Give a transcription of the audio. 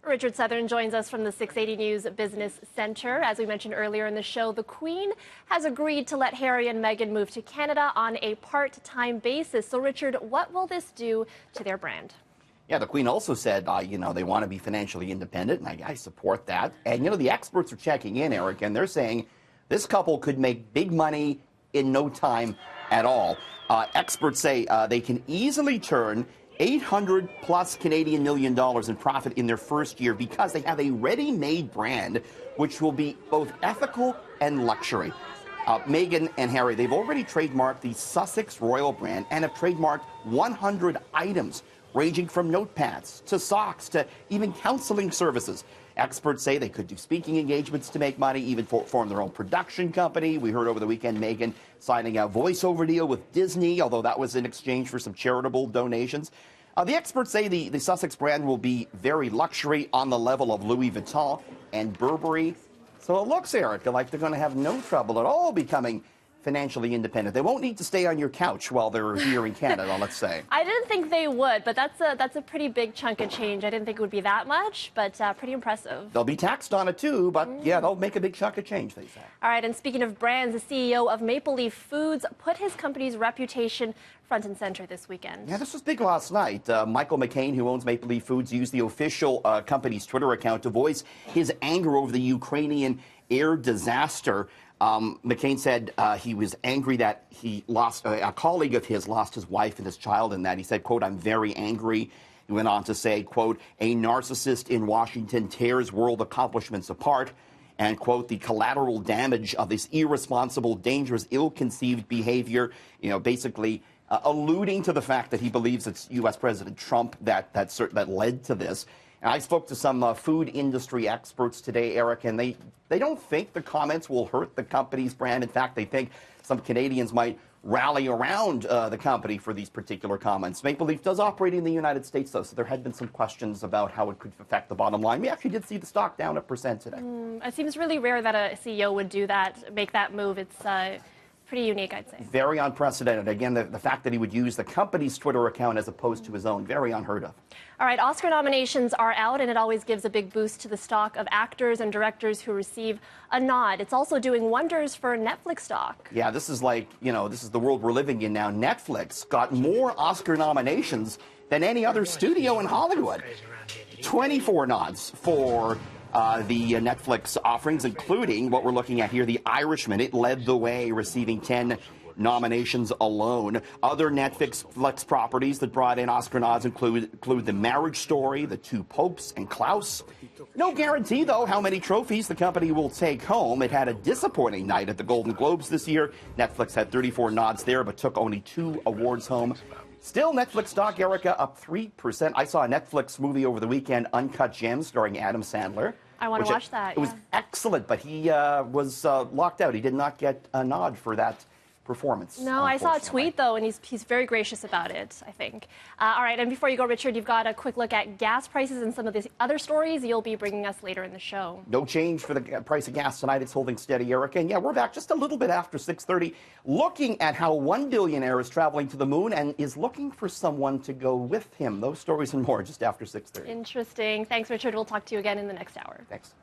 Richard Southern joins us from the 680 News Business Center. As we mentioned earlier in the show, the Queen has agreed to let Harry and Meghan move to Canada on a part-time basis. So, Richard, what will this do to their brand? Yeah, the Queen also said, they want to be financially independent, and I support that. And, the experts are checking in, Eric, and they're saying this couple could make big money in no time at all. Experts say they can easily turn 800 plus Canadian million dollars in profit in their first year because they have a ready-made brand which will be both ethical and luxury. Meghan and Harry, they've already trademarked the Sussex Royal brand and have trademarked 100 items ranging from notepads to socks to even counseling services. Experts say they could do speaking engagements to make money, even form their own production company. We heard over the weekend Meghan signing a voiceover deal with Disney, although that was in exchange for some charitable donations. The experts say the Sussex brand will be very luxury on the level of Louis Vuitton and Burberry. So it looks, Eric, like they're going to have no trouble at all becoming financially independent. They won't need to stay on your couch while they're here in Canada, let's say. I didn't think they would, but that's a pretty big chunk of change. I didn't think it would be that much, but pretty impressive. They'll be taxed on it too, but yeah, they'll make a big chunk of change, they say. All right, and speaking of brands, the CEO of Maple Leaf Foods put his company's reputation front and center this weekend. Yeah, this was big last night. Michael McCain, who owns Maple Leaf Foods, used the official company's Twitter account to voice his anger over the Ukrainian air disaster. McCain said he was angry that he lost, a colleague of his lost his wife and his child, and that he said, quote, "I'm very angry." He went on to say, quote, "A narcissist in Washington tears world accomplishments apart," and, quote, "the collateral damage of this irresponsible, dangerous, ill-conceived behavior," basically alluding to the fact that he believes it's U.S. President Trump that led to this. And I spoke to some food industry experts today, Eric, and they don't think the comments will hurt the company's brand. In fact, they think some Canadians might rally around the company for these particular comments. Maple Leaf does operate in the United States, though, so there had been some questions about how it could affect the bottom line. We actually did see the stock down 1% today. It seems really rare that a CEO would do that, make that move. It's pretty unique, I'd say. Very unprecedented. Again, the fact that he would use the company's Twitter account as opposed to his own, very unheard of. All right, Oscar nominations are out, and it always gives a big boost to the stock of actors and directors who receive a nod. It's also doing wonders for Netflix stock. Yeah, this is like, this is the world we're living in now. Netflix got more Oscar nominations than any other studio in Hollywood. 24 nods for the Netflix offerings, including what we're looking at here, The Irishman. It led the way, receiving 10 nominations alone. Other Netflix properties that brought in Oscar nods include The Marriage Story, The Two Popes, and Klaus. No guarantee, though, how many trophies the company will take home. It had a disappointing night at the Golden Globes this year. Netflix had 34 nods there, but took only 2 awards home. Still, Netflix stock, Erica, up 3%. I saw a Netflix movie over the weekend, Uncut Gems, starring Adam Sandler. I want to watch that. It was excellent, but he was locked out. He did not get a nod for that performance. No, I saw a tweet, though, and he's very gracious about it, I think. All right, and before you go, Richard, you've got a quick look at gas prices and some of the other stories you'll be bringing us later in the show. No change for the price of gas tonight. It's holding steady, Erica. And yeah, we're back just a little bit after 6:30, looking at how one billionaire is traveling to the moon and is looking for someone to go with him. Those stories and more just after 6:30. Interesting. Thanks, Richard. We'll talk to you again in the next hour. Thanks.